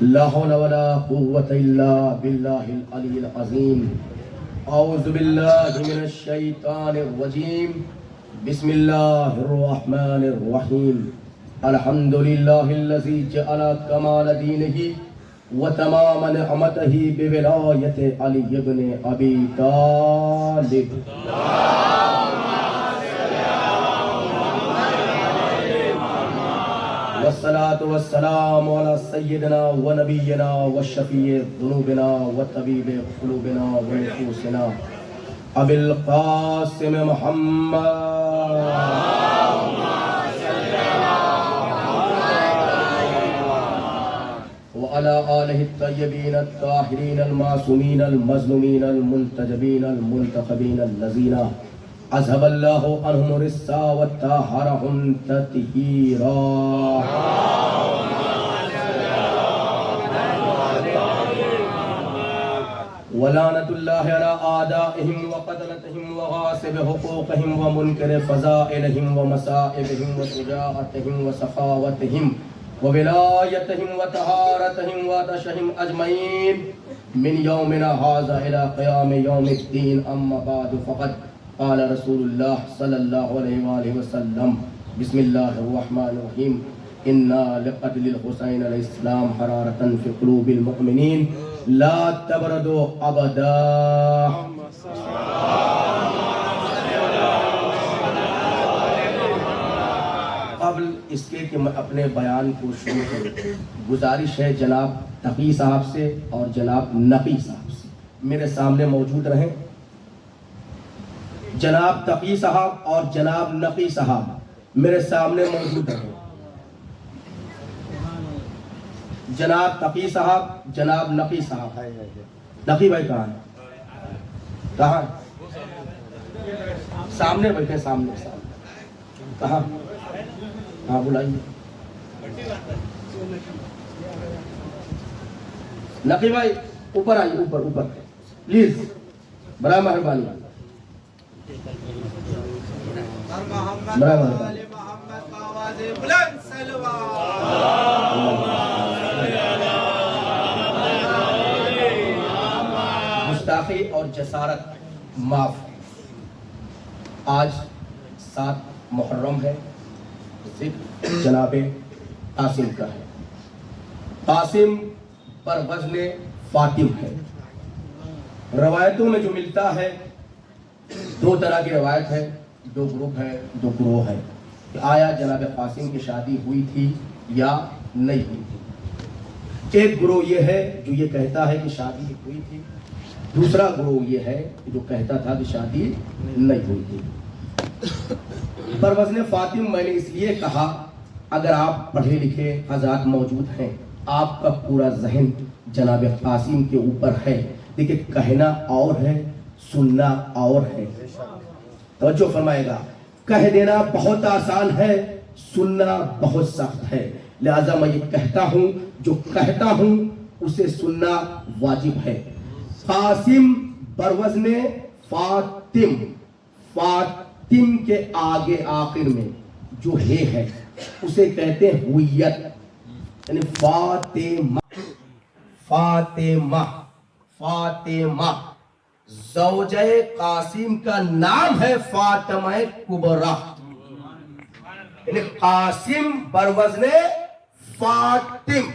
لا حول ولا قوة إلا بالله العلي العظيم. أعوذ بالله من الشيطان الرجيم. بسم الله الرحمن الرحيم. الحمد لله الذي جعل كمال دينه وتمام نعمته بولاية علي بن أبي طالب. والصلاة والسلام على سيدنا ونبينا وشفيع ذنوبنا وطبيب قلوبنا ونفوسنا أبي القاسم محمد وعلى آله الطيبين الطاهرين المعصومين المظلومين المنتجبين المنتخبين الذين أذهب الله عنهم الرجس وطهرهم تطهيرا. ولعنة الله على أعدائهم وقتلتهم وغاصب حقوقهم ومنكر فضائلهم ومصائبهم وشجاعتهم وسخاوتهم وولايتهم وطهارتهم وعطشهم أجمعين من يومنا هذا إلى قيام يوم الدين. أما بعد فقد قال رسول الله صلى الله عليه وآله وسلم بسم الله الرحمن الرحيم إنا لقتل الحسين عليه السلام حرارة في قلوب المؤمنين لا تبردوا أبدا. قبل اس کے کہ میں اپنے بیان کو شروع کروں، گزارش ہے جناب تقی صاحب سے اور جناب نقی صاحب سے میرے سامنے موجود رہیں. جناب تقی صاحب اور جناب نقی صاحب میرے سامنے موجود ہیں. جناب تقی صاحب، جناب نقی صاحب. نقی بھائی کہاں ہیں؟ کہاں؟ سامنے بیٹھے، سامنے. کہاں؟ ہاں بلائیے. نقی بھائی اوپر آئیے، اوپر پلیز، بڑا مہربانی. گستاخی اور جسارت معاف. آج 7 محرم ہے، ذکر جناب قاسم کا ہے. قاسم پر وزن فاطم ہے. روایتوں میں جو ملتا ہے، 2 طرح کی روایت ہے، 2 گروپ ہے، 2 گروہ ہے کہ آیا جناب قاسم کی شادی ہوئی تھی یا نہیں ہوئی تھی. ایک گروہ یہ ہے جو یہ کہتا ہے کہ شادی ہوئی تھی. دوسرا گروہ یہ ہے جو کہتا تھا کہ شادی نہیں ہوئی تھی. پر وزن فاطم میں نے اس لیے کہا، اگر آپ پڑھے لکھے حضرات موجود ہیں، آپ کا پورا ذہن جناب قاسم کے اوپر ہے. دیکھیں کہنا اور ہے، سننا اور ہے. توجہ فرمائے گا. کہہ دینا بہت آسان ہے، سننا بہت سخت ہے. لہذا میں یہ کہتا ہوں، جو کہتا ہوں اسے سننا واجب ہے. قاسم بروزن فاطم، فاطم کے آگے آخر میں جو ہے اسے کہتے ہیں ہویت، یعنی فاطمہ. فاطمہ، فاطمہ زوجہ قاسم کا نام ہے فاطمہ کبریٰ، یعنی قاسم بروزن فاطم.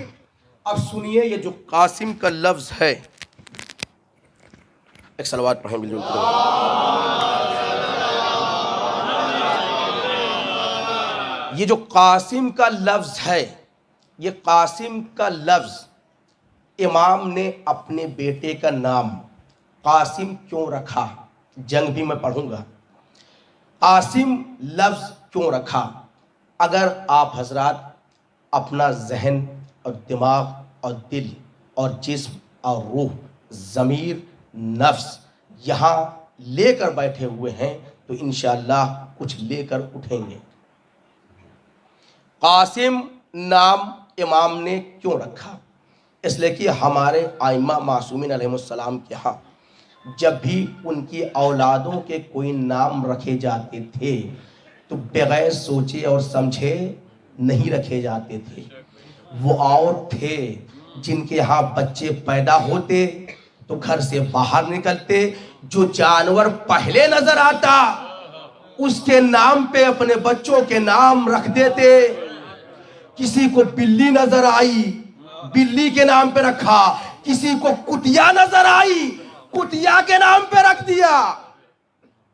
اب سنیے یہ جو قاسم کا لفظ ہے، ایک صلوات پڑھیں مل جل کر. یہ جو قاسم کا لفظ ہے، یہ قاسم کا لفظ امام نے اپنے بیٹے کا نام قاسم کیوں رکھا؟ جنگ بھی میں پڑھوں گا. قاسم لفظ کیوں رکھا؟ اگر آپ حضرات اپنا ذہن اور دماغ اور دل اور جسم اور روح، ضمیر، نفس یہاں لے کر بیٹھے ہوئے ہیں تو انشاءاللہ کچھ لے کر اٹھیں گے. قاسم نام امام نے کیوں رکھا؟ اس لیے کہ ہمارے ائمہ معصومین علیہ السلام کے ہاں جب بھی ان کی اولادوں کے کوئی نام رکھے جاتے تھے تو بغیر سوچے اور سمجھے نہیں رکھے جاتے تھے. وہ اور تھے جن کے ہاں بچے پیدا ہوتے تو گھر سے باہر نکلتے، جو جانور پہلے نظر آتا اس کے نام پہ اپنے بچوں کے نام رکھ دیتے۔ کسی کو بلی نظر آئی، بلی کے نام پہ رکھا، کسی کو کتیا نظر آئی، کتیا کے نام پہ رکھ دیا۔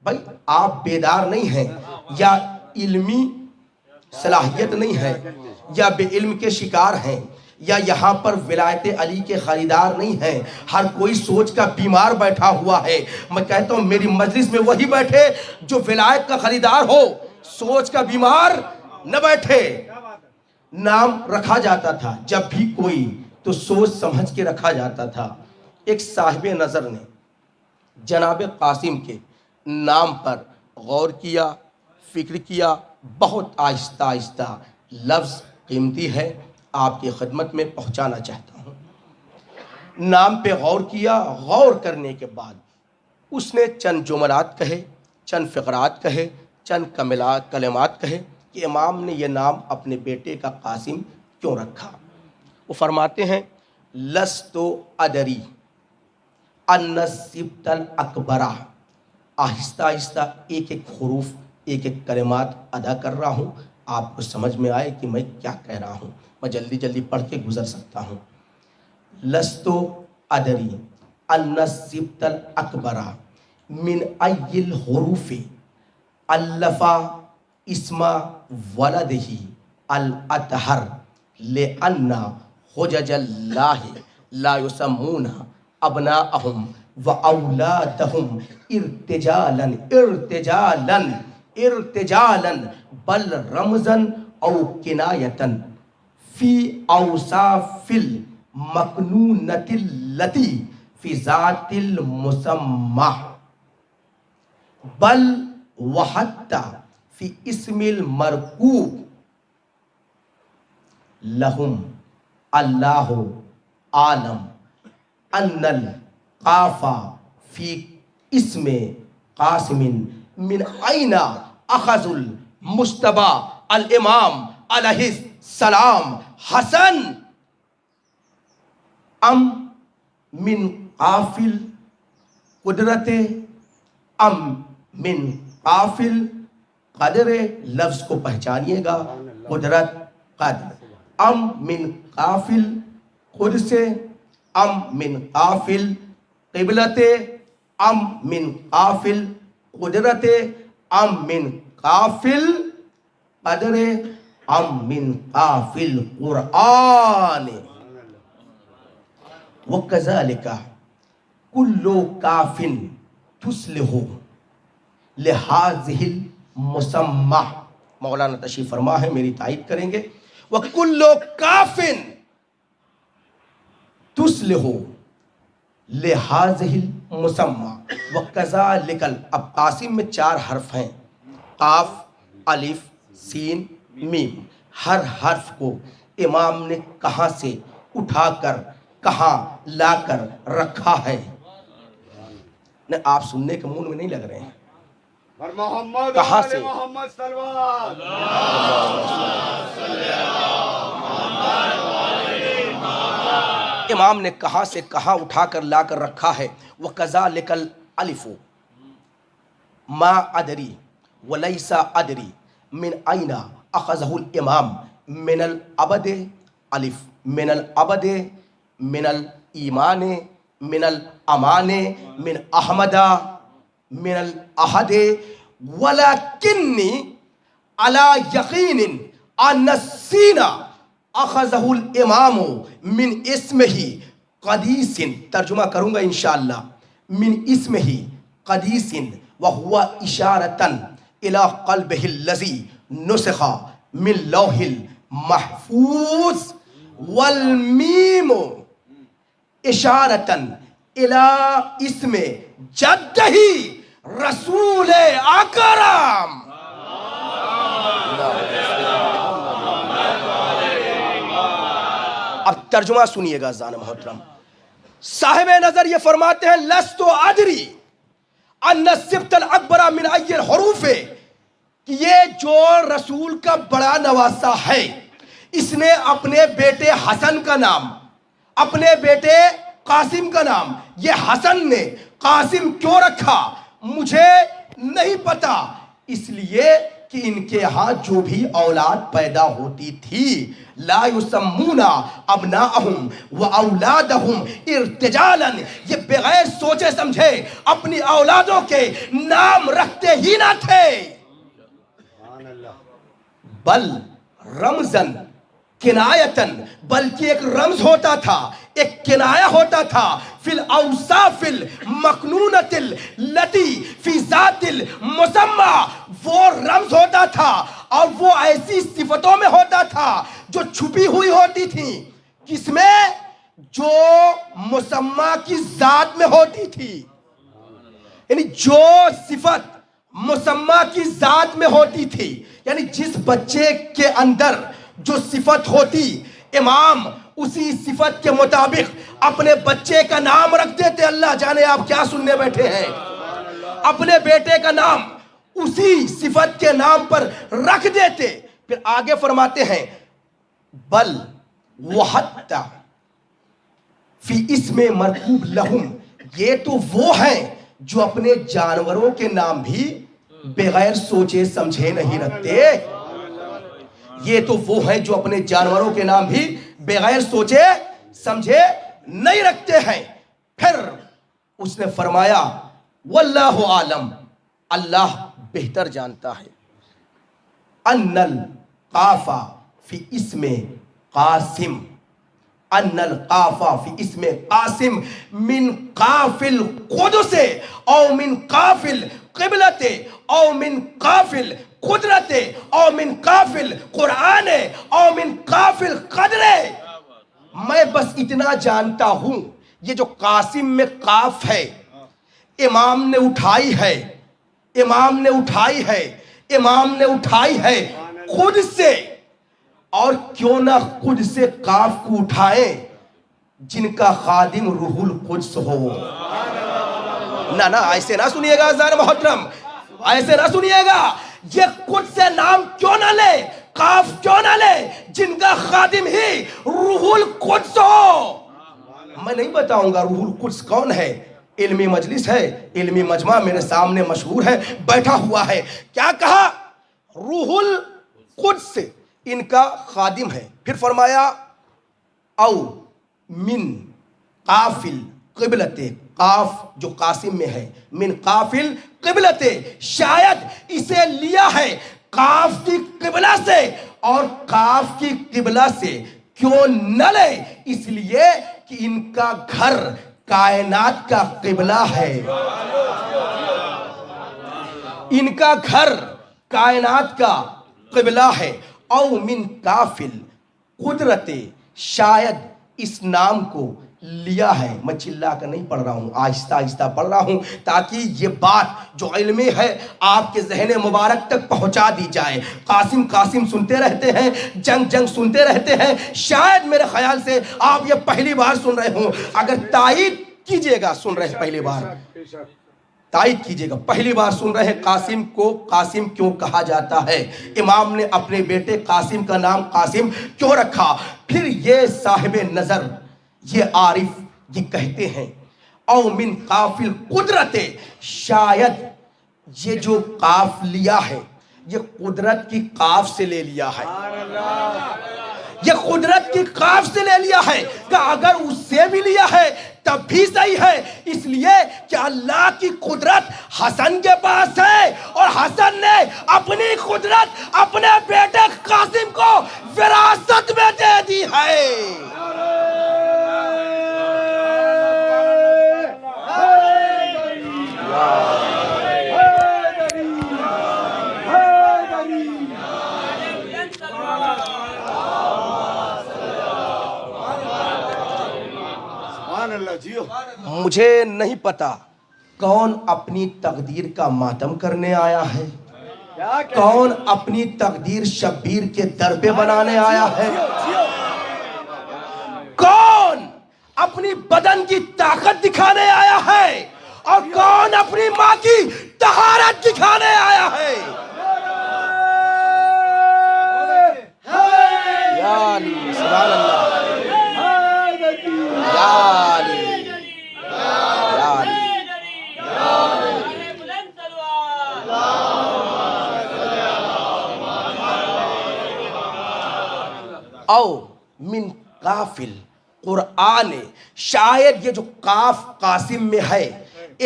بھائی آپ بیدار نہیں ہیں، یا علمی صلاحیت نہیں ہے، یا بے علم کے شکار ہیں، یا یہاں پر ولایت علی کے خریدار نہیں ہیں۔ ہر کوئی سوچ کا بیمار بیٹھا ہوا ہے۔ میں کہتا ہوں میری مجلس میں وہی بیٹھے جو ولایت کا خریدار ہو، سوچ کا بیمار نہ بیٹھے۔ نام رکھا جاتا تھا جب بھی کوئی تو سوچ سمجھ کے رکھا جاتا تھا۔ ایک صاحب نظر نے جناب قاسم کے نام پر غور کیا، فکر کیا، بہت آہستہ آہستہ لفظ قیمتی ہے، آپ کی خدمت میں پہنچانا چاہتا ہوں۔ نام پہ غور کیا، غور کرنے کے بعد اس نے چند جملات کہے، چند فقرات کہے، چند کلمات کہے کہ امام نے یہ نام اپنے بیٹے کا قاسم کیوں رکھا۔ وہ فرماتے ہیں لست ادری ان السبط الاکبر۔ آہستہ آہستہ ایک ایک حروف، ایک ایک کلمات ادا کر رہا ہوں، آپ کو سمجھ میں آئے کہ میں کیا کہہ رہا ہوں۔ میں جلدی جلدی پڑھ کے گزر سکتا ہوں۔ لست ادری ان السبط الاکبر من ای الحروف الف اسم ولدہ الاطہر لأن حجج اللہ لا یسمون ابناءہم واولادہم ارتجالا بل رمزا او کنایتا فی اوصاف المکنونۃ التی فی ذات المسمى بل وحتی فی اسم المرکوب لہم اللہ عالم ان القاف فی اسم قاسم من این اخذ المجتبی الامام علیہ السلام حسن ام من قافل قدرت ام من قافل قدر۔ لفظ کو پہچانیے گا، قدرت قدر، ام من قافل خود سے، ام من قافل قبلت، ام من قافل قدرت، ام من قافل قدر، ام من قافل قرآن۔ وَكَذَلِكَ كُلُّ كَافٍ تُصْلِحُ لِهَذِهِ الْمُسَمَّى۔ مولانا تشریف فرما ہے، میری تائید کریں گے۔ وَكُلُّ كَافٍ تُصْلِحُ لِهَذِهِ الْمُسَمَّى وَكَذَلِكَ۔ اب قاسم میں 4 حرف ہیں، قاف، الف، سین، میم۔ ہر حرف کو امام نے کہاں سے اٹھا کر کہاں لا کر رکھا ہے، آپ سننے کے مون میں نہیں لگ رہے ہیں۔ کہاں سے امام نے کہاں سے کہاں اٹھا کر لا کر رکھا ہے۔ وَكَذَلِكَ الْأَلِفُ مَا أَدْرِي وَلَيْسَ أَدْرِي مِنْ أَيْنَ أَخَذَهُ الْإِمَامُ مِنَ الْأَبَدِ الف من العبد من الایمان من الامان من احمد من الاحد ولکنی علی یقین ان السین اخذہ الامام من اسمہ قدیس۔ ترجمہ کروں گا انشاءاللہ۔ من اسمہ قدیس وہو اشارۃ الی قلبہ الذی نسخ من لوح المحفوظ، والمیم اشارتاً الی اسم جدہ رسول اکرم۔ اب ترجمہ سنیے گا زان محترم۔ صاحب نظر یہ فرماتے ہیں لست ادری ان السبط الاکبر من ای الحروف، کہ یہ جو رسول کا بڑا نواسہ ہے، اس نے اپنے بیٹے حسن کا نام اپنے بیٹے قاسم کا نام یہ حسن نے قاسم کیوں رکھا مجھے نہیں پتا، اس لیے کہ ان کے ہاں جو بھی اولاد پیدا ہوتی تھی لا یسمون ابناءہم و اولادہم ارتجالا، یہ بغیر سوچے سمجھے اپنی اولادوں کے نام رکھتے ہی نہ تھے، بل رمزن کنایتن، بلکہ ایک رمز ہوتا تھا، ایک کنایہ ہوتا تھا، فی الاوصاف المکنونۃ التی فی ذات المسمى، وہ رمز ہوتا تھا اور وہ ایسی صفتوں میں ہوتا تھا جو چھپی ہوئی ہوتی تھی، کس میں؟ جو مسمى کی ذات میں ہوتی تھی، یعنی جو صفت مسمى کی ذات میں ہوتی تھی، یعنی جس بچے کے اندر جو صفت ہوتی امام اسی صفت کے مطابق اپنے بچے کا نام رکھ دیتے۔ اللہ جانے آپ کیا سننے بیٹھے ہیں، اپنے بیٹے کا نام اسی صفت کے نام پر رکھ دیتے۔ پھر آگے فرماتے ہیں بل وحتی فی اسم مرکوب لہم، یہ تو وہ ہیں جو اپنے جانوروں کے نام بھی بغیر سوچے سمجھے نہیں رکھتے، یہ تو وہ ہیں جو اپنے جانوروں کے نام بھی بغیر سوچے سمجھے نہیں رکھتے ہیں۔ پھر اس نے فرمایا واللہ عالم، اللہ بہتر جانتا ہے، ان القاف فی اسم قاسم، ان القاف فی اسم قاسم من قاف القدس او من قاف القبلت او من قاف القدرت او من قاف القرآن او من قاف القدر، میں بس اتنا جانتا ہوں یہ جو قاسم میں قاف ہے امام نے اٹھائی ہے، امام نے اٹھائی ہے، امام نے اٹھائی ہے خود سے، اور کیوں نہ خود سے قاف کو اٹھائیں جن کا خادم روح القدس ہو۔ نہ ایسے نہ سنیے گا عزیزان محترم، ایسے نہ سنیے گا، یہ خود سے نام کیوں نہ لے، قاف کیوں نہ لے جن کا خادم ہی روح القدس ہو۔ میں نہیں بتاؤں گا روح القدس کون ہے، علمی مجلس ہے، علمی مجمع میرے سامنے مشہور ہے، بیٹھا ہوا ہے، کیا کہا؟ روح القدس ان کا خادم ہے۔ پھر فرمایا او من قافل قبلت، قاف جو قاسم میں ہے، من قافل قبلت، شاید اسے لیا ہے قاف کی قبلہ سے، اور قاف کی قبلہ سے کیوں نہ لے، اس لیے کہ ان کا گھر کائنات کا قبلہ ہے، ان کا گھر کائنات کا قبلہ ہے۔ او من قافل قدرت، شاید اس نام کو لیا ہے، میں چلا کر نہیں پڑھ رہا ہوں، آہستہ آہستہ پڑھ رہا ہوں تاکہ یہ بات جو علمی ہے آپ کے ذہن مبارک تک پہنچا دی جائے۔ قاسم قاسم سنتے رہتے ہیں، جنگ جنگ سنتے رہتے ہیں، شاید میرے خیال سے آپ یہ پہلی بار سن رہے ہوں، اگر تائید کیجئے گا سن رہے ہیں پہلی بار، تائید کیجئے گا پہلی بار سن رہے ہیں قاسم کو قاسم کیوں کہا جاتا ہے، امام نے اپنے بیٹے قاسم کا نام قاسم کیوں رکھا۔ پھر یہ صاحب نظر یہ عارف یہ کہتے ہیں او من قافل قدرت، شاید یہ جو قاف لیا ہے یہ قدرت کی قاف سے لے لیا ہے، یہ قدرت کی قاف سے لے لیا ہے، کہ اگر اس سے بھی لیا ہے تب بھی صحیح ہے، اس لیے کہ اللہ کی قدرت حسن کے پاس ہے، اور حسن نے اپنی قدرت اپنے بیٹے قاسم کو وراثت میں دے دی ہے۔ مجھے نہیں پتا کون اپنی تقدیر کا ماتم کرنے آیا ہے، کون اپنی تقدیر شبیر کے در پہ بنانے آیا ہے، کون اپنی بدن کی طاقت دکھانے آیا ہے، اور کون اپنی ماں کی طہارت دکھانے آیا ہے۔ یا علی سبحان اللہ، من قافل قرآن، شاید یہ جو کاف قاسم میں ہے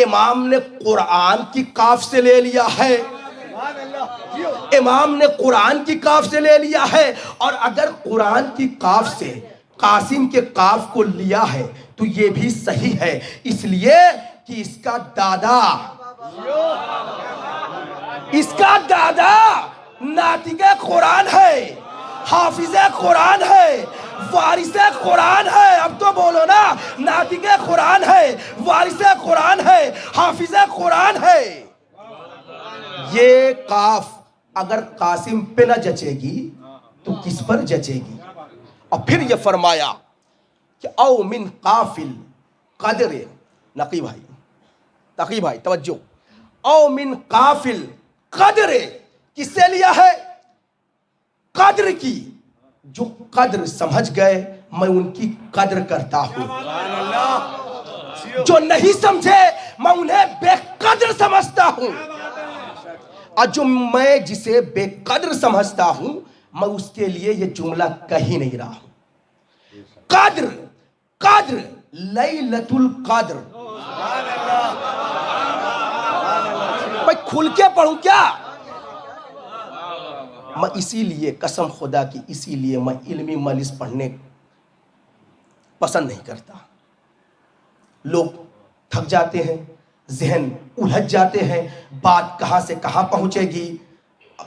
امام نے قرآن کی کاف سے لے لیا ہے، امام نے قرآن کی کاف سے لے لیا ہے، اور اگر قرآن کی کاف سے قاسم کے کاف کو لیا ہے تو یہ بھی صحیح ہے، اس لیے کہ اس کا دادا ناطق قرآن ہے، حافظ قرآن ہے، وارث قرآن ہے۔ اب تو بولو نا، ناطق قرآن ہے، وارث قرآن ہے، حافظ قرآن ہے۔ یہ کاف اگر قاسم پہ نہ جچے گی تو کس پر جچے گی؟ اور پھر یہ فرمایا کہ او من قافل قدر، نقی بھائی توجہ، او من قافل قدر کس سے لیا ہے؟ قدر کی، جو قدر سمجھ گئے میں ان کی قدر کرتا ہوں، جو نہیں سمجھے میں انہیں بے قدر سمجھتا ہوں، اور جو میں جسے بے قدر سمجھتا ہوں میں اس کے لیے یہ جملہ کہہ نہیں رہا ہوں۔ قدر لیلۃ القدر، میں کھل کے پڑھوں کیا؟ میں اسی لیے قسم خدا کی، اسی لیے میں علمی مجلس پڑھنے پسند نہیں کرتا۔ لوگ تھک جاتے ہیں، ذہن الجھ جاتے ہیں، بات کہاں سے کہاں پہنچے گی۔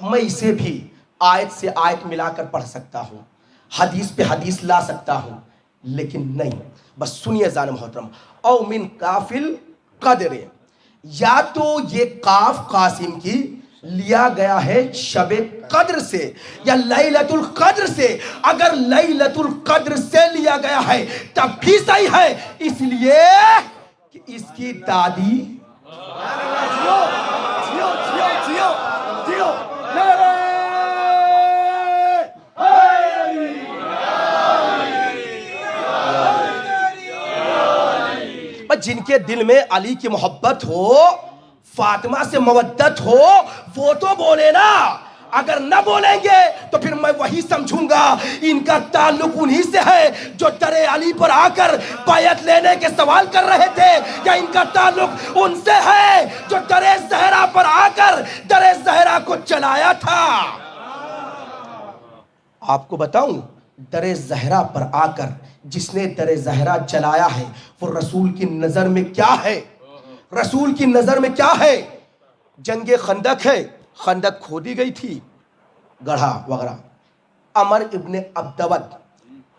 میں اسے بھی آیت سے آیت ملا کر پڑھ سکتا ہوں، حدیث پہ حدیث لا سکتا ہوں، لیکن نہیں، بس سنیے زان محترم، او من قافل قدر، یا تو یہ کاف قاسم کی لیا گیا ہے شب قدر سے یا لیلۃ القدر سے۔ اگر لیلۃ القدر سے لیا گیا ہے تب بھی صحیح ہے، اس لیے کہ اس کی دادی جن کے دل میں علی کی محبت ہو، فاطمہ سے مودت ہو، وہ تو بولے نا۔ اگر نہ بولیں گے تو پھر میں وہی سمجھوں گا ان کا تعلق انہی سے ہے جو در علی پر آ کر بیعت لینے کے سوال کر رہے تھے، یا ان کا تعلق ان سے ہے جو در زہرا پر آ کر در زہرا کو چلایا تھا۔ آپ کو بتاؤں، در زہرا پر آ کر جس نے در زہرا چلایا ہے وہ رسول کی نظر میں کیا ہے؟ رسول کی نظر میں کیا ہے؟ جنگ خندق ہے، خندق کھودی گئی تھی، گڑھا وغیرہ، عمر ابن عبدود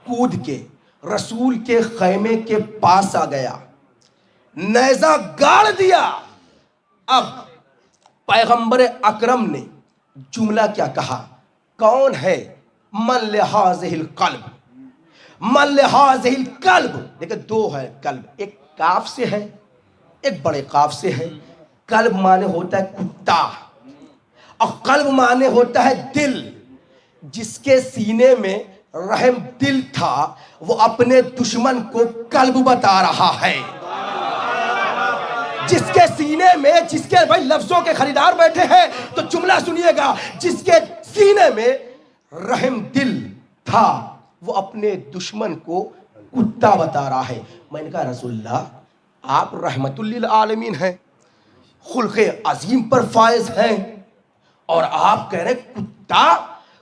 کود کے رسول کے خیمے کے پاس آ گیا، نیزہ گاڑ دیا۔ اب پیغمبر اکرم نے جملہ کیا کہا؟ کون ہے من لہذہ القلب، من لہذہ القلب، دیکھیں دو ہے قلب، ایک کاف سے ہے ایک بڑے قاف سے ہے۔ قلب معنی ہوتا ہے کتا، اور قلب معنی ہوتا ہے دل۔ جس کے سینے میں رحم دل تھا وہ اپنے دشمن کو قلب بتا رہا ہے۔ جس کے سینے میں، جس کے بھائی لفظوں کے خریدار بیٹھے ہیں تو جملہ سنیے گا، جس کے سینے میں رحم دل تھا وہ اپنے دشمن کو کتا بتا رہا ہے۔ میں نے کہا رسول اللہ آپ رحمت للعالمین ہیں، خلق عظیم پر فائز ہیں، اور آپ کہہ رہے کتا،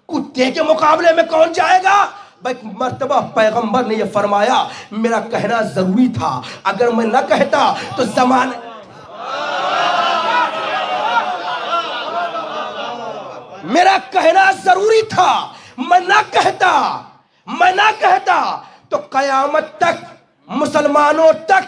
کتے کے مقابلے میں کون جائے گا؟ ایک مرتبہ پیغمبر نے یہ فرمایا میرا کہنا ضروری تھا، اگر میں نہ کہتا تو زمانے میرا کہنا ضروری تھا، میں نہ کہتا تو قیامت تک مسلمانوں تک،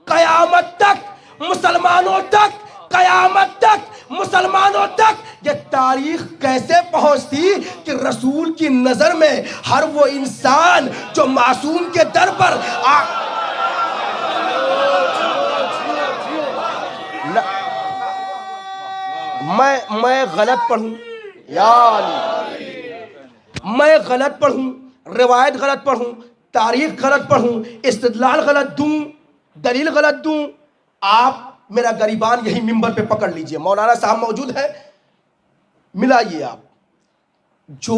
قیامت تک مسلمانوں تک، قیامت تک مسلمانوں تک یہ تاریخ کیسے پہنچتی کہ رسول کی نظر میں ہر وہ انسان جو معصوم کے در پر میں غلط پڑھوں یا میں غلط پڑھوں، روایت غلط پڑھوں، تاریخ غلط پڑھوں، استدلال غلط دوں، دلیل غلط دوں، آپ میرا گریبان یہی ممبر پہ پکڑ لیجئے، مولانا صاحب موجود ہے، ملائیے آپ۔ جو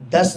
10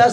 10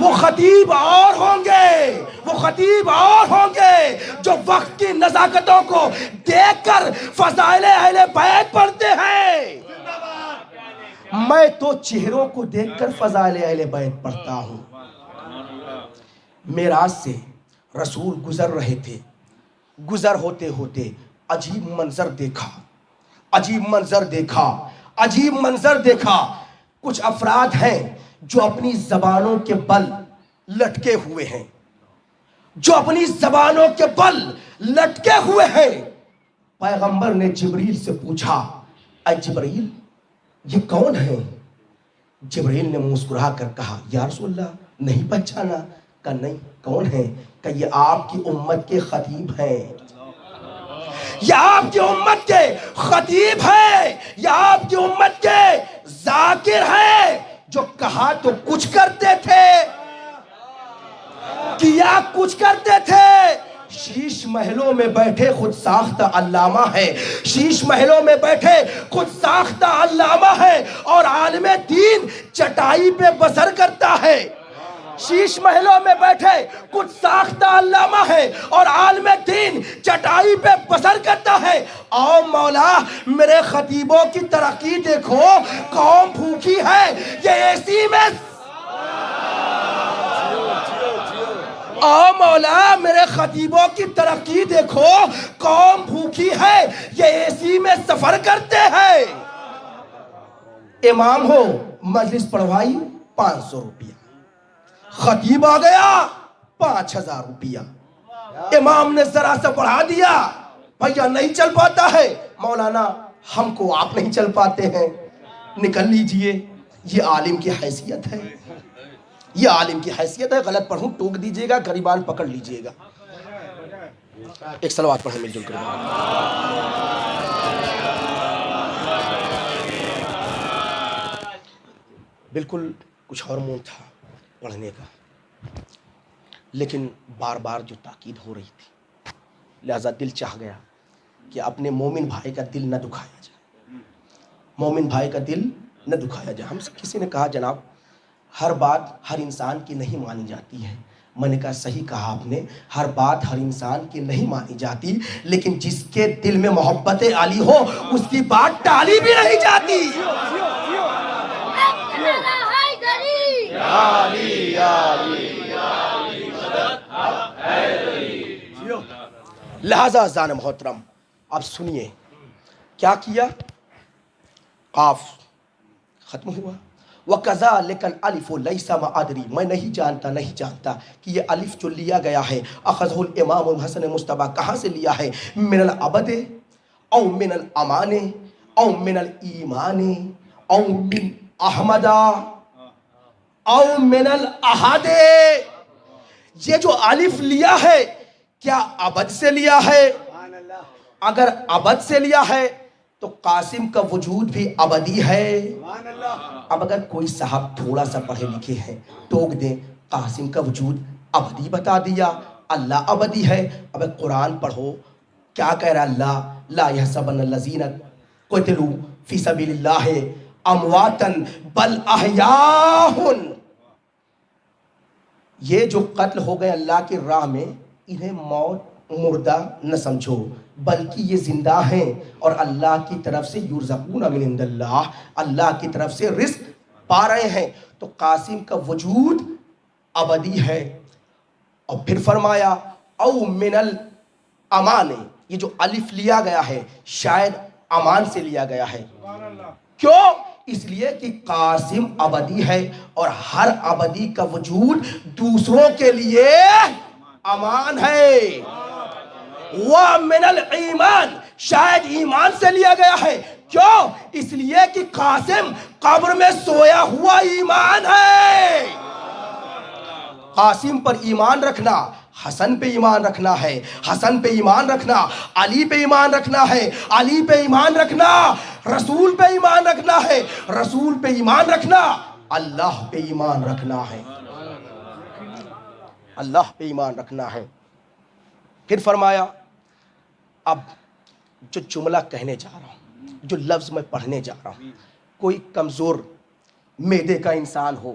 وہ خطیب اور ہوں گے، وہ خطیب اور ہوں گے جو وقت کی نزاکتوں کو دیکھ کر فضائل اہل بیت پڑھتے ہیں۔ میں تو چہروں کو دیکھ کر فضائل اہل بیت پڑھتا ہوں۔ معراج سے رسول گزر رہے تھے، گزر ہوتے ہوتے عجیب منظر دیکھا، عجیب منظر دیکھا، عجیب منظر دیکھا۔ کچھ افراد ہیں جو اپنی زبانوں کے بل لٹکے ہوئے ہیں، جو اپنی زبانوں کے بل لٹکے ہوئے ہیں۔ پیغمبر نے جبریل سے پوچھا، اے جبریل یہ کون ہے؟ جبریل نے مسکرا کر کہا، یا رسول اللہ نہیں پہچانا؟ کہا نہیں، کون ہے؟ کہ یہ آپ کی امت کے خطیب ہیں، یہ آپ کی امت کے خطیب ہیں، یہ آپ کی امت کے ذاکر ہیں، جو کہا تو کچھ کرتے تھے، کیا کچھ کرتے تھے۔ شیش محلوں میں بیٹھے خود ساختہ علامہ ہے، شیش محلوں میں بیٹھے خود ساختہ علامہ ہے، اور عالم دین چٹائی پہ بسر کرتا ہے۔ شیش محلوں میں بیٹھے کچھ ساختہ علامہ ہے اور عالم دین چٹائی پہ بسر کرتا ہے۔ آؤ مولا میرے خطیبوں کی ترقی دیکھو، قوم بھوکی ہے یہ اسی میں۔ آؤ مولا میرے خطیبوں کی ترقی دیکھو، قوم بھوکی ہے یہ اے سی میں سفر کرتے ہیں۔ امام ہو مجلس پڑھوائی 500 روپیہ، خطیب آ گیا 5000 روپیہ، امام نے ذرا سا بڑھا دیا، بھیا نہیں چل پاتا ہے، مولانا ہم کو آپ نہیں چل پاتے ہیں، نکل لیجئے۔ یہ عالم کی حیثیت ہے، یہ عالم کی حیثیت ہے۔ غلط پڑھوں ٹوک دیجئے گا، گریبان پکڑ لیجئے گا۔ ایک صلوات پڑھیں مل جل کر۔ بالکل کچھ ہارمون تھا پڑھنے کا، لیکن بار بار جو تاکید ہو رہی تھی، لہذا دل چاہ گیا کہ اپنے مومن بھائی کا دل نہ دکھایا جائے، مومن بھائی کا دل نہ دکھایا جائے۔ ہم سے کسی نے کہا جناب ہر بات ہر انسان کی نہیں مانی جاتی ہے۔ میں نے کہا صحیح کہا آپ نے، ہر بات ہر انسان کی نہیں مانی جاتی، لیکن جس کے دل میں محبت علی ہو اس کی بات ٹالی بھی نہیں جاتی۔ لہذا زان محترم اب سنیے کیا کیا۔ قاف ختم ہوا، وَكَذَلِكَ الْأَلِفُ لَيْسَ مَا أَدْرِي، میں نہیں جانتا کہ یہ الف جو لیا گیا ہے اخذہ الامام الحسن مصطفیٰ کہاں سے لیا ہے، من العبد او من الامان او من الایمان او من احمد او من الاحد۔ یہ جو الف لیا ہے کیا عبد سے لیا ہے؟ اگر عبد سے لیا ہے تو قاسم کا وجود بھی ابدی ہے۔ اب اگر کوئی صاحب تھوڑا سا پڑھے لکھے ہیں ٹوک دیں، قاسم کا وجود ابدی بتا دیا، اللہ ابدی ہے۔ اب قرآن پڑھو کیا کہہ رہا اللہ، لا يحسبن الذین قتلوا فی سبیل اللہ امواتا بل احیاء۔ یہ جو قتل ہو گئے اللہ کی راہ میں انہیں موت مردہ نہ سمجھو، بلکہ یہ زندہ ہیں اور اللہ کی طرف سے یرزقون من عند اللہ، اللہ کی طرف سے رزق پا رہے ہیں۔ تو قاسم کا وجود ابدی ہے۔ اور پھر فرمایا او من الامان، یہ جو الف لیا گیا ہے شاید امان سے لیا گیا ہے۔ کیوں؟ اس لیے کہ قاسم ابدی ہے اور ہر ابدی کا وجود دوسروں کے لیے امان ہے۔ وَمِنَ الْإِيمَانِ، شاید ایمان سے لیا گیا ہے۔ کیوں؟ اس لیے کہ قاسم قبر میں سویا ہوا ایمان ہے۔ قاسم پر ایمان رکھنا حسن پہ ایمان رکھنا ہے، حسن پہ ایمان رکھنا علی پہ ایمان رکھنا ہے، علی پہ ایمان رکھنا رسول پہ ایمان رکھنا ہے، رسول پہ ایمان رکھنا اللہ پہ ایمان رکھنا ہے، اللہ پہ ایمان رکھنا ہے۔ پھر فرمایا اب جو جملہ کہنے جا رہا ہوں، جو لفظ میں پڑھنے جا رہا ہوں، کوئی کمزور معدے کا انسان ہو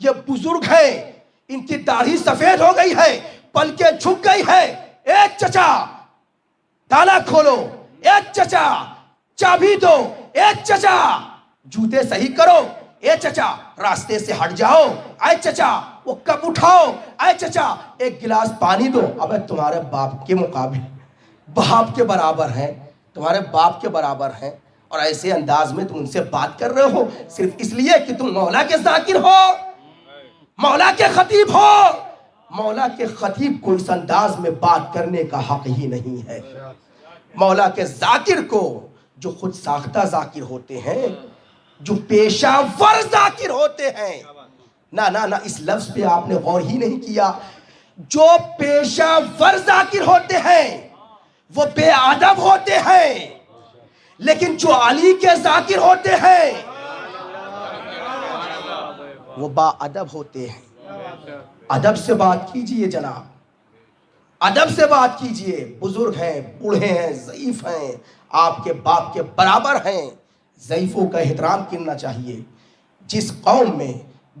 یہ بزرگ ہیں، ان کی داڑھی سفید ہو گئی ہے، پلکیں جھک گئی ہے. اے چچا تالا کھولو، اے چچا چابی دو، اے چچا جوتے صحیح کرو، اے چچا راستے سے ہٹ جاؤ، اے چچا وہ کب اٹھاؤ، اے چچا ایک گلاس پانی دو. ابے تمہارے باپ کے مقابل باپ کے برابر ہیں، تمہارے باپ کے برابر ہیں، اور ایسے انداز میں تم ان سے بات کر رہے ہو صرف اس لیے کہ تم مولا کے ذاکر ہو، مولا کے خطیب ہو. مولا کے خطیب کو اس انداز میں بات کرنے کا حق ہی نہیں ہے. مولا کے ذاکر کو، جو خود ساختہ ذاکر ہوتے ہیں، جو پیشہ ور ذاکر ہوتے ہیں، نہ اس لفظ پہ آپ نے غور ہی نہیں کیا. جو پیشہ ور ذاکر ہوتے ہیں وہ بے ادب ہوتے ہیں، لیکن جو علی کے ذاکر ہوتے ہیں وہ با ادب ہوتے ہیں. ادب سے بات کیجئے جناب، ادب سے بات کیجئے. بزرگ ہیں، بوڑھے ہیں، ضعیف ہیں، آپ کے باپ کے برابر ہیں. ضعیفوں کا احترام کرنا چاہیے. جس قوم میں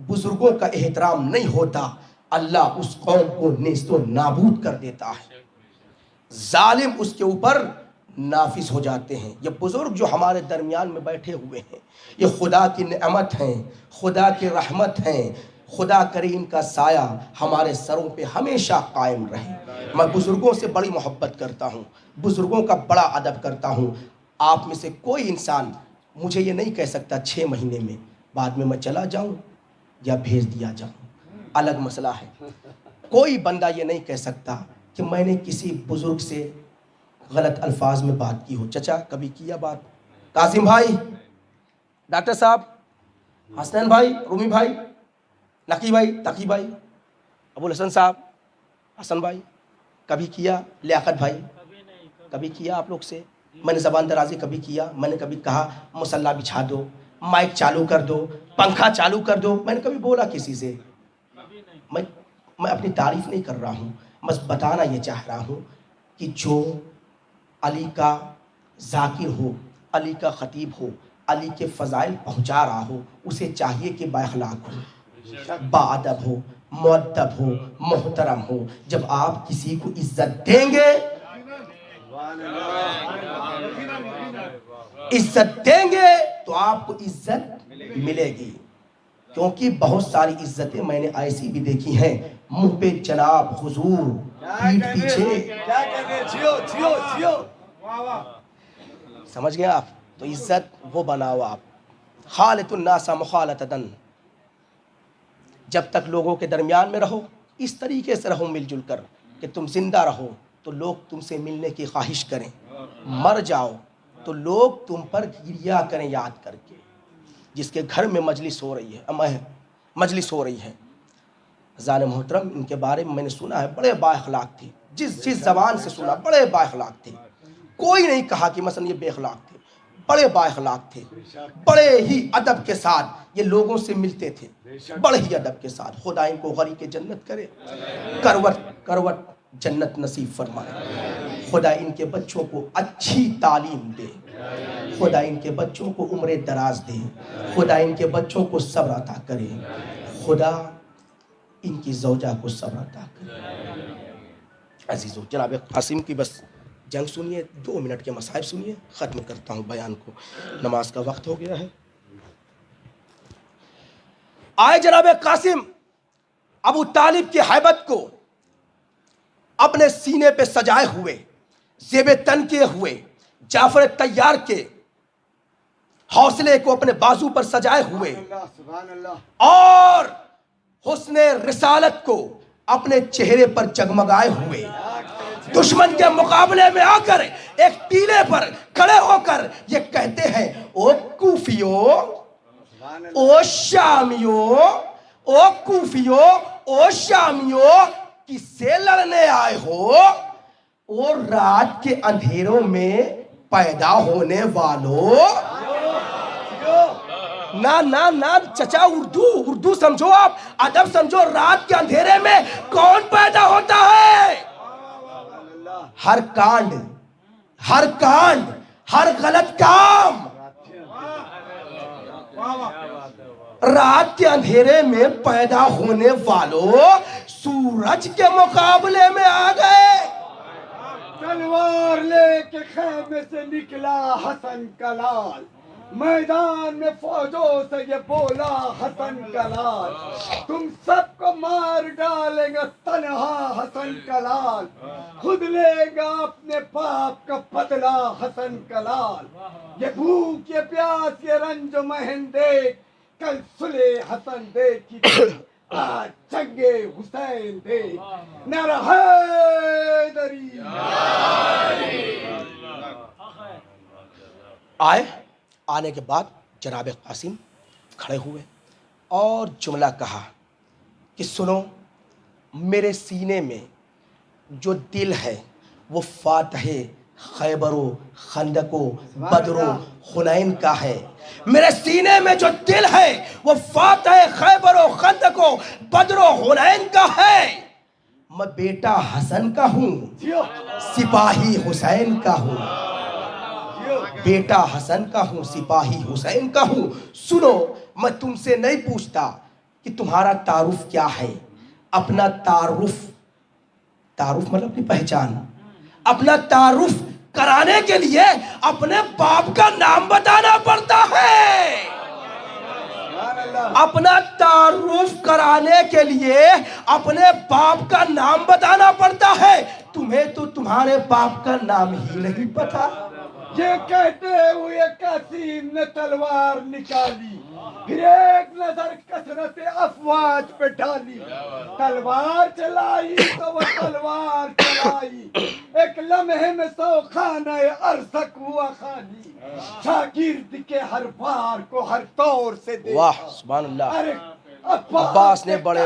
بزرگوں کا احترام نہیں ہوتا، اللہ اس قوم کو نیست و نابود کر دیتا ہے. ظالم اس کے اوپر نافذ ہو جاتے ہیں. یہ بزرگ جو ہمارے درمیان میں بیٹھے ہوئے ہیں، یہ خدا کی نعمت ہیں، خدا کی رحمت ہیں. خدا کریم کا سایہ ہمارے سروں پہ ہمیشہ قائم رہے. میں بزرگوں سے بڑی محبت کرتا ہوں، بزرگوں کا بڑا ادب کرتا ہوں. آپ میں سے کوئی انسان مجھے یہ نہیں کہہ سکتا 6 مہینے میں بعد میں چلا جاؤں یا بھیج دیا جاؤں، الگ مسئلہ ہے. کوئی بندہ یہ نہیں کہہ سکتا کہ میں نے کسی بزرگ سے غلط الفاظ میں بات کی ہو. چچا کبھی کیا بات؟ قاسم بھائی، ڈاکٹر صاحب، حسنین بھائی، رومی بھائی، نقی بھائی، تقی بھائی، ابو الحسن صاحب، حسن بھائی، کبھی کیا؟ لیاقت بھائی، کبھی کیا آپ لوگ سے میں نے زبان درازی کبھی کیا؟ میں نے کبھی کہا مصلی بچھا دو، مائک چالو کر دو، پنکھا چالو کر دو؟ میں نے کبھی بولا کسی سے؟ میں اپنی تعریف نہیں کر رہا ہوں، بس بتانا یہ چاہ رہا ہوں کہ جو علی کا ذاکر ہو، علی کا خطیب ہو، علی کے فضائل پہنچا رہا ہو، اسے چاہیے کہ با اخلاق ہو، با ادب ہو، مؤدب ہو، محترم ہو. جب آپ کسی کو عزت دیں گے، عزت دیں گے تو آپ کو عزت ملے گی. کیونکہ بہت ساری عزتیں میں نے ایسی بھی دیکھی ہیں، منہ پہ جناب حضور، پیٹھ پیچھے. سمجھ گئے آپ؟ تو عزت وہ بناؤ آپ. خالط الناس مخالطتاً، جب تک لوگوں کے درمیان میں رہو اس طریقے سے رہو مل جل کر کہ تم زندہ رہو تو لوگ تم سے ملنے کی خواہش کریں، مر جاؤ تو لوگ تم پر گریا کریں یاد کر کے. جس کے گھر میں مجلس ہو رہی ہے، مجلس ہو رہی ہے، زان محترم ان کے بارے میں نے سنا ہے بڑے با اخلاق تھے. جس زبان سے سنا بڑے با اخلاق تھے. کوئی نہیں کہا کہ مثلا یہ بے اخلاق تھے، بڑے با اخلاق تھے، بڑے ہی ادب کے ساتھ یہ لوگوں سے ملتے تھے، بڑے ہی ادب کے ساتھ. خدا ان کو غری کے جنت کرے، کروٹ کروٹ جنت نصیب فرمائے. خدا ان کے بچوں کو اچھی تعلیم دے، خدا ان کے بچوں کو عمر دراز دے، خدا ان کے بچوں کو صبر عطا کرے، خدا ان کی زوجہ کو صبر عطا کرے. عزیزو، جناب قاسم کی بس جنگ سنیے، 2 منٹ کے مصائب سنیے، ختم کرتا ہوں بیان کو، نماز کا وقت ہو گیا ہے. آئے جناب قاسم ابو طالب کی ہیبت کو اپنے سینے پہ سجائے ہوئے، زیب تن کیے ہوئے، جعفر تیار کے حوصلے کو اپنے بازو پر سجائے ہوئے، اور حسن رسالت کو اپنے چہرے پر جگمگائے ہوئے، دشمن کے مقابلے میں آ کر ایک ٹیلے پر کھڑے ہو کر یہ کہتے ہیں، او کوفیو، او شامیو، او کوفیو، او شامیو، کس سے لڑنے آئے ہو؟ او رات کے اندھیروں میں پیدا ہونے والوں. نہ چچا، اردو سمجھو، آپ ادب سمجھو. رات کے اندھیرے میں کون پیدا ہوتا ہے؟ ہر کانڈ، ہر غلط کام رات کے اندھیرے میں پیدا ہونے والوں سورج کے مقابلے میں آ گئے. تلوار لے کے خیمے سے نکلا حسن کا لال، میدان میں فوجوں سے یہ بولا حسن کا لال، تم سب کو مار ڈالیں گا تنہا حسن کا لال، خود لے گا اپنے باپ کا بدلہ حسن کا لال، یہ بھوک یہ پیاس یہ رنج و محن دیکھ کل صلح حسن دیکھی تھی، آج جنگ حسین دیکھ نعرہ حیدری. آنے کے بعد جناب قاسم کھڑے ہوئے اور جملہ کہا کہ سنو، میرے سینے میں جو دل ہے وہ فاتح خیبر و خندق و بدر و حنین کا ہے. میرے سینے میں جو دل ہے وہ فاتح خیبر و خندق و بدر و حنین کا ہے. میں بیٹا حسن کا ہوں، سپاہی حسین کا ہوں. بیٹا حسن کا ہوں، سپاہی حسین کا ہوں. سنو، میں تم سے نہیں پوچھتا کہ تمہارا تعارف کیا ہے. اپنا تعارف مطلب اپنی پہچان، اپنا تعارف کرانے کے لیے اپنے باپ کا نام بتانا پڑتا ہے. اپنا تعارف کرانے کے لیے اپنے باپ کا نام بتانا پڑتا ہے. تمہیں تو تمہارے باپ کا نام ہی نہیں پتا. یہ کہتے ہوئے قاسم نے تلوار نکالی، پھر ایک نظر کثرت افواج پہ ڈالی، تلوار چلائی تو وہ تلوار چلائی، ایک لمحے میں 100 خانہ ارزق ہوا خالی، شاگرد کے ہر وار کو ہر طور سے دیکھا. واہ سبحان اللہ. ارے عباس نے بڑے